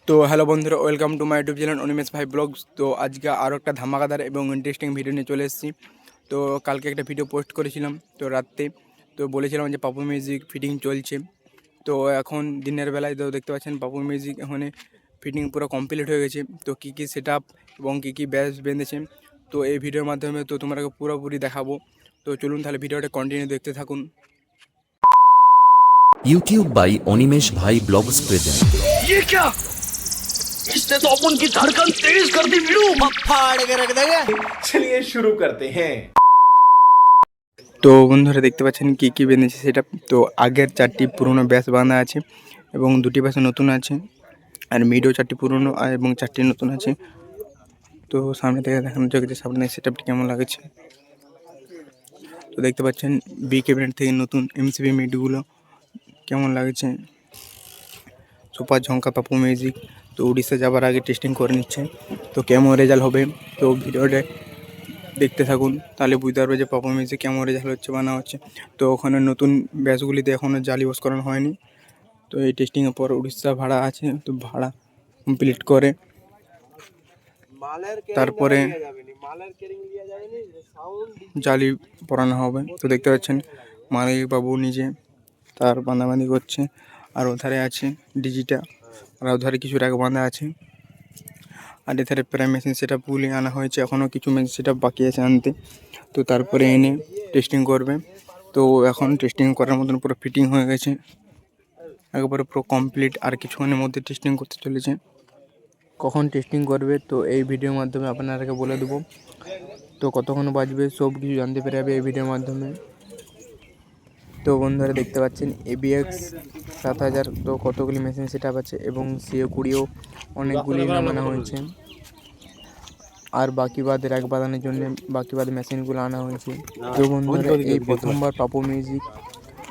তো হ্যালো বন্ধুরা, welcome to my YouTube channel Animesh ভাই ব্লগস। তো আজকে আরও একটা ধামাকাদার এবং ইন্টারেস্টিং ভিডিও নিয়ে চলে এসেছি। তো কালকে একটা ভিডিও পোস্ট করেছিলাম তো রাত্রে, তো বলেছিলাম যে পাপু মিউজিক ফিটিং চলছে। তো এখন দিনের বেলায় তো দেখতে পাচ্ছেন পাপু মিউজিক এখানে ফিটিং পুরো কমপ্লিট হয়ে গেছে। তো কী কী সেট আপ এবং কী কী ব্যাস বেঁধেছে তো এই ভিডিওর মাধ্যমে তো তোমাকে পুরোপুরি দেখাবো। তো চলুন তাহলে ভিডিওটা কন্টিনিউ দেখতে থাকুন। यूट्यूब बाई अनिमेष भाई ब्लॉग्स प्रेजेंट। ये क्या? इसने तो अपन की धड़कन तेज कर दी वीरू। फाड़ के रख देंगे। चलिए शुरू करते हैं। তো বন্ধুরা দেখতে পাচ্ছেন কী কী বেঁধেছে সেটা। তো আগের 4টি পুরনো ব্যাস বাঁধা আছে এবং 2টি ব্যাস নতুন আছে, আর মিডও 4টি পুরনো এবং 4টি নতুন আছে। তো সামনে থেকে দেখানো যাক যে সামনে সেট আপটি কেমন লাগছে। তো দেখতে পাচ্ছেন বি ক্যাবিনেট থেকে নতুন এমসিবি মিডগুলো কেমন লাগছে। সুপার ঝঙ্কা পাপু মিউজিক তো উড়িষ্যা যাবার আগে টেস্টিং করে নিচ্ছে, তো কেমন রেজাল্ট হবে তো ভিডিওটা দেখতে থাকুন, তাহলে বুঝতে পারবে যে পাপু মিউজিক কেমন রেজাল্ট হচ্ছে বানা হচ্ছে। তো ওখানে নতুন ব্যাচগুলিতে এখনও জালি ওয়াশ করানো হয়নি। তো এই টেস্টিংয়ের পর উড়িষ্যা ভাড়া আছে, তো ভাড়া কমপ্লিট করে তারপরে জালি পরানো হবে। তো দেখতে পাচ্ছেন মালিক বাবু নিজে তার বাঁধাবাঁধি করছে, আর ওধারে আছে ডিজিটা, আর ওধারে কিছু র্যাক বাঁধা আছে, আর এধারে প্রায় মেশিন সেট আপগুলি আনা হয়েছে, এখনও কিছু মেশিন সেট আপ বাকি আছে আনতে। তো তারপরে এনে টেস্টিং করবে। তো এখন টেস্টিং করার মতন পুরো ফিটিং হয়ে গেছে, একবারে পুরো কমপ্লিট। আর কিছুক্ষণের মধ্যে টেস্টিং করতে চলেছে। কখন টেস্টিং করবে তো এই ভিডিওর মাধ্যমে আপনাদেরকে বলে দেবো। তো কতক্ষণ বাজবে সব কিছু জানতে পেরে যাবে এই ভিডিওর মাধ্যমে। তো বন্ধুরা দেখতে পাচ্ছেন ABX 7000, তো কতগুলি মেশিন সেট আপ আছে এবং CO20 অনেকগুলি নামানো হয়েছে, আর বাকি বাদ র্যাক বাঁধানোর জন্য বাকি বাদ মেশিনগুলো আনা হয়েছে। তো বন্ধুরা এই প্রথমবার পাপু মিউজিক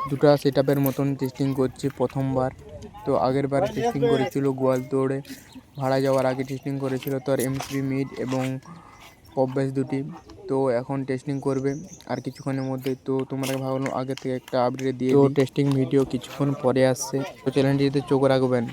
দুটো সেট আপের মতন টেস্টিং করছে প্রথমবার। তো আগের বার টেস্টিং করেছিল গোয়ালতোড়ে, ভাড়া যাওয়ার আগে টেস্টিং করেছিল তো আর এমসিবি মিড এবং পপ ব্যাস দুটি। তো এখন টেস্টিং করবে আর কিছুক্ষণের মধ্যে। তো তোমরা ভাবলাম আগে থেকে একটা আপডেট দিয়ে, তো টেস্টিং ভিডিও কিছুক্ষণ পরে আসছে, তো চ্যানেলটিতে চোখ রাখবেন।